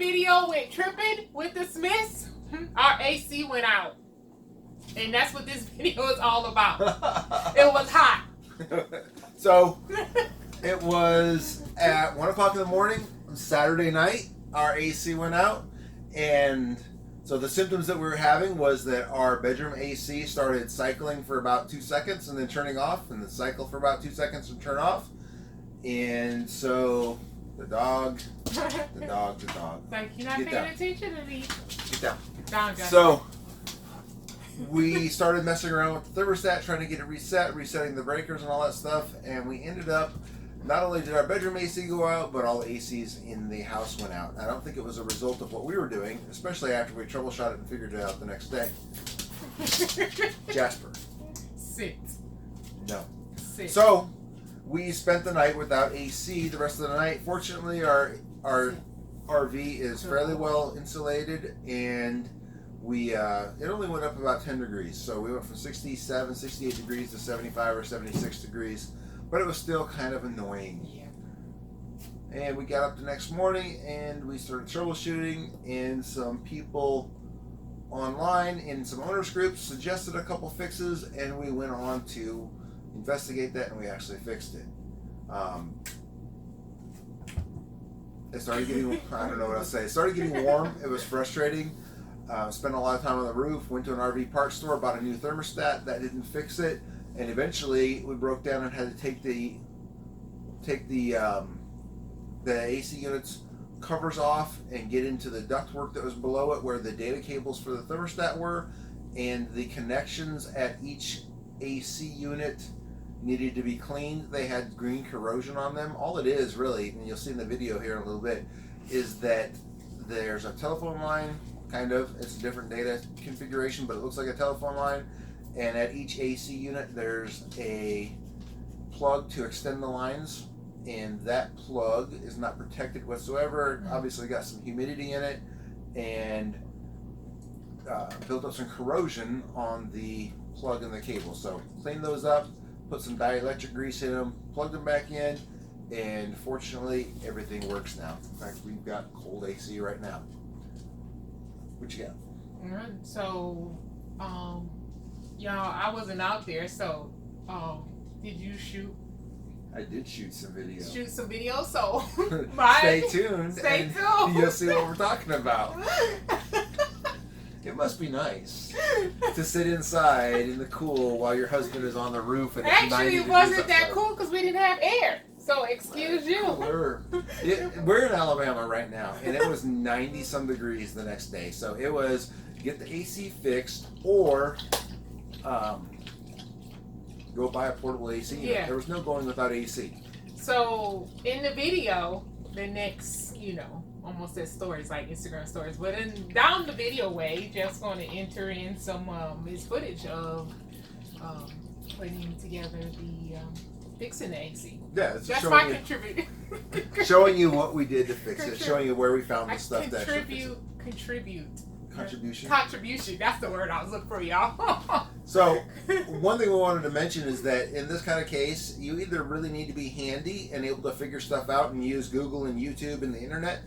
video went tripping with the Smiths, our AC went out. And that's what this video is all about. It was hot. So, it was at 1 o'clock in the morning on Saturday night. Our AC went out. And so the symptoms that we were having was that our bedroom AC started cycling for about 2 seconds and then turning off, and then cycle for about 2 seconds and turn off. And so the dog. Like, you're not paying attention to me. Get down. Down, So we started messing around with the thermostat, trying to get it resetting the breakers and all that stuff, and we ended up, not only did our bedroom AC go out, but all the ACs in the house went out. I don't think it was a result of what we were doing, especially after we troubleshot it and figured it out the next day. Jasper. Sit. No. Sit. So we spent the night without AC the rest of the night. Fortunately, our RV is fairly well insulated, and we it only went up about 10 degrees. So we went from 67, 68 degrees to 75 or 76 degrees, but it was still kind of annoying. Yeah. And we got up the next morning and we started troubleshooting, and some people online in some owners groups suggested a couple fixes, and we went on to investigate that, and we actually fixed it. It started getting, I don't know what I'll say. It started getting warm. It was frustrating. Spent a lot of time on the roof. Went to an RV parts store, bought a new thermostat. That didn't fix it, and eventually we broke down and had to take the AC unit's covers off and get into the ductwork that was below it, where the data cables for the thermostat were, and the connections at each AC unit needed to be cleaned. They had green corrosion on them. All it is really, and you'll see in the video here in a little bit, is that there's a telephone line, kind of. It's a different data configuration, but it looks like a telephone line. And at each AC unit, there's a plug to extend the lines, and that plug is not protected whatsoever. Obviously got some humidity in it, and built up some corrosion on the plug and the cable. So clean those up, put some dielectric grease in them, plug them back in, and fortunately everything works now. In fact, we've got cold AC right now. What you got? Alright, so y'all, I wasn't out there, so did you shoot I did shoot some video. So Stay tuned. Stay tuned. You'll see what we're talking about. It must be nice to sit inside in the cool while your husband is on the roof and it's 90 Actually, degrees it wasn't outside. that cool because we didn't have air. So excuse you. We're in Alabama right now, and it was 90 some degrees the next day. So it was get the AC fixed or go buy a portable AC unit. Yeah. There was no going without AC. So in the video, the next, almost as stories like Instagram stories, but down the video way, just going to enter in some his footage of putting together the fixing the AC. Yeah, it's That's my contribution. Showing you what we did to fix it, showing you where we found the stuff that Contribution. That's the word I was looking for, y'all. So, one thing we wanted to mention is that in this kind of case, you either really need to be handy and able to figure stuff out and use Google and YouTube and the internet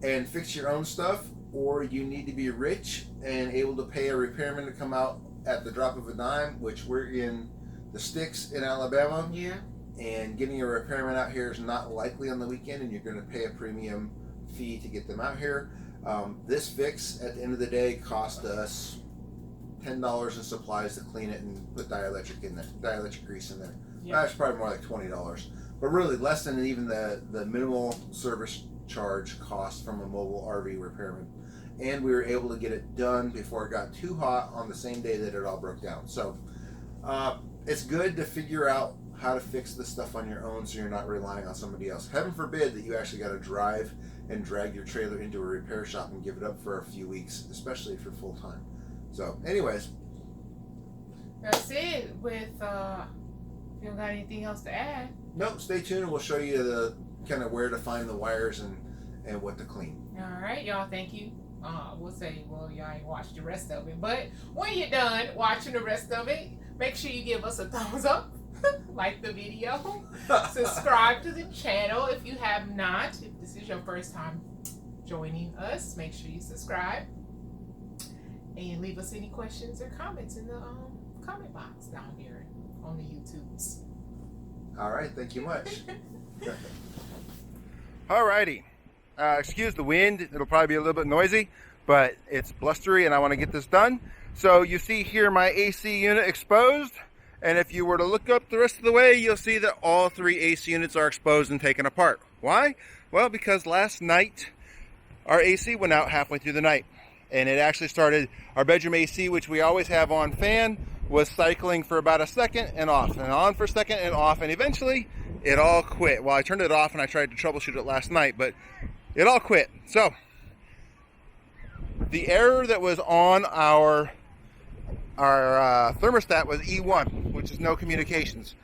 and fix your own stuff, or you need to be rich and able to pay a repairman to come out at the drop of a dime, which we're in the sticks in Alabama. Yeah. And getting a repairman out here is not likely on the weekend, and you're going to pay a premium fee to get them out here. This fix, at the end of the day, cost us $10 in supplies to clean it and put dielectric grease in there. Yeah. That's probably more like $20, but really less than even the minimal service charge cost from a mobile RV repairman. And we were able to get it done before it got too hot on the same day that it all broke down. So it's good to figure out how to fix this stuff on your own so you're not relying on somebody else. Heaven forbid that you actually got to drive and drag your trailer into a repair shop and give it up for a few weeks, especially if you're full time. So, anyways. That's it. With, you don't got anything else to add? No, stay tuned and we'll show you the kind of where to find the wires and what to clean. All right, y'all. Thank you. We'll say, well, y'all ain't watched the rest of it, but when you're done watching the rest of it, make sure you give us a thumbs up. Like the video, subscribe to the channel if you have not. If this is your first time joining us. Make sure you subscribe and leave us any questions or comments in the comment box down here on the YouTubes. All right, thank you much. Alrighty, excuse the wind, it'll probably be a little bit noisy, but it's blustery and I want to get this done. So you see here my AC unit exposed, and if you were to look up the rest of the way, you'll see that all 3 AC units are exposed and taken apart. Why? Well, because last night our AC went out halfway through the night, and it actually started, our bedroom AC, which we always have on fan, was cycling for about a second and off, and on for a second and off, and eventually it all quit. Well, I turned it off and I tried to troubleshoot it last night, but it all quit. So the error that was on our thermostat was E1, which is no communications.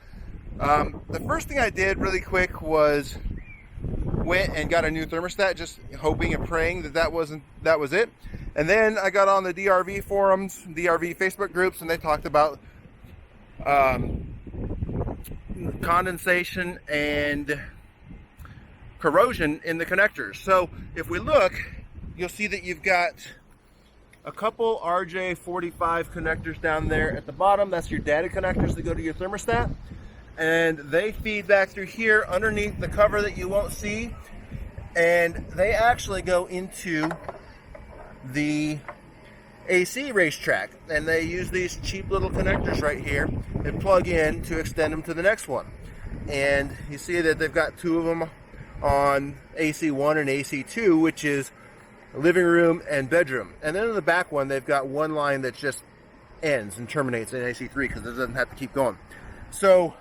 The first thing I did really quick was went and got a new thermostat, just hoping and praying that was it. And then I got on the DRV forums, DRV Facebook groups, and they talked about condensation and corrosion in the connectors. So if we look, you'll see that you've got a couple RJ45 connectors down there at the bottom. That's your data connectors that go to your thermostat, and they feed back through here underneath the cover that you won't see, and they actually go into the AC racetrack, and they use these cheap little connectors right here and plug in to extend them to the next one. And you see that they've got 2 of them on AC1 and AC2, which is living room and bedroom. And then in the back one, they've got one line that just ends and terminates in AC3 because it doesn't have to keep going. So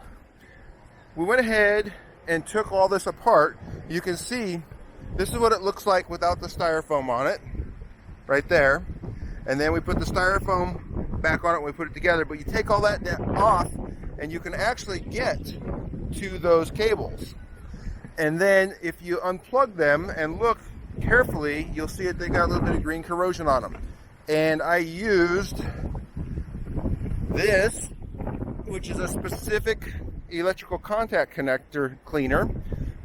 we went ahead and took all this apart. You can see this is what it looks like without the styrofoam on it, right there. And then we put the styrofoam back on it when we put it together, but you take all that off and you can actually get to those cables. And then if you unplug them and look carefully, you'll see that they got a little bit of green corrosion on them. And I used this, which is a specific electrical contact connector cleaner,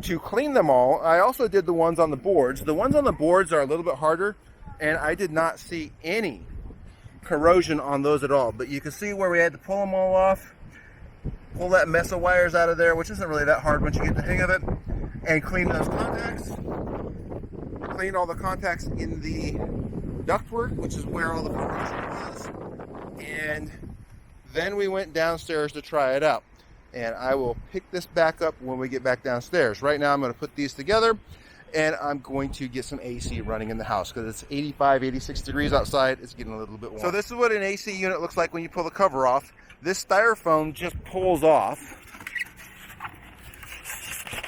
to clean them all. I also did the ones on the boards. The ones on the boards are a little bit harder, and I did not see any corrosion on those at all. But you can see where we had to pull them all off, pull that mess of wires out of there, which isn't really that hard once you get the hang of it, and clean those contacts. Clean all the contacts in the ductwork, which is where all the corrosion was. And then we went downstairs to try it out. And I will pick this back up when we get back downstairs. Right now I'm going to put these together, and I'm going to get some AC running in the house because it's 85, 86 degrees outside. It's getting a little bit warm. So this is what an AC unit looks like when you pull the cover off. This styrofoam just pulls off.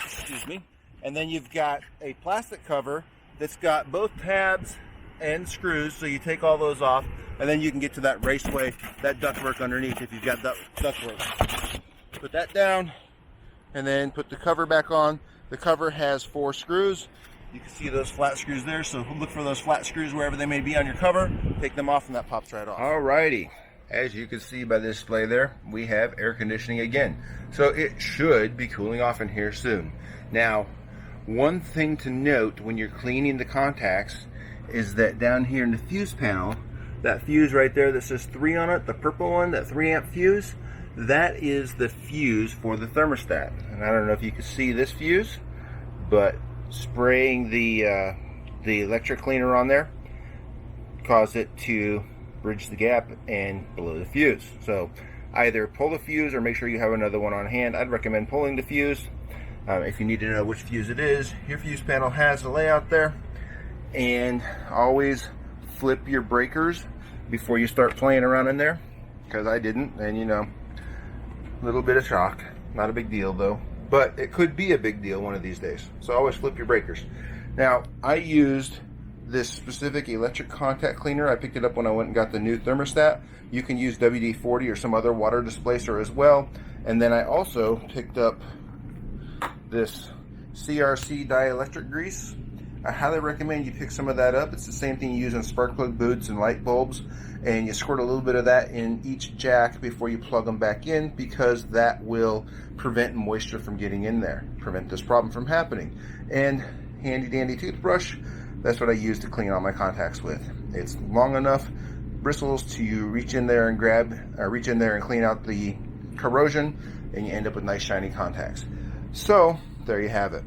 Excuse me. And then you've got a plastic cover that's got both tabs and screws, so you take all those off, and then you can get to that raceway, that ductwork underneath if you've got ductwork. Put that down, and then put the cover back on. The cover has 4 screws. You can see those flat screws there, so look for those flat screws wherever they may be on your cover. Take them off, and that pops right off. Alrighty. As you can see by the display there, we have air conditioning again. So it should be cooling off in here soon. Now, one thing to note when you're cleaning the contacts is that down here in the fuse panel, that fuse right there that says 3 on it, the purple one, that 3 amp fuse, that is the fuse for the thermostat. And I don't know if you can see this fuse, but spraying the electric cleaner on there caused it to bridge the gap and blow the fuse. So either pull the fuse or make sure you have another one on hand. I'd recommend pulling the fuse. If you need to know which fuse it is, your fuse panel has the layout there. And always flip your breakers before you start playing around in there, because I didn't, and you know, a little bit of shock. Not a big deal though, but it could be a big deal one of these days. So always flip your breakers. Now, I used this specific electric contact cleaner. I picked it up when I went and got the new thermostat. You can use WD-40 or some other water displacer as well. And then I also picked up this CRC dielectric grease. I highly recommend you pick some of that up. It's the same thing you use in spark plug boots and light bulbs, and you squirt a little bit of that in each jack before you plug them back in, because that will prevent moisture from getting in there, prevent this problem from happening. And handy dandy toothbrush, That's what I use to clean all my contacts with. It's long enough bristles to reach in there and reach in there and clean out the corrosion, and you end up with nice shiny contacts. So there you have it.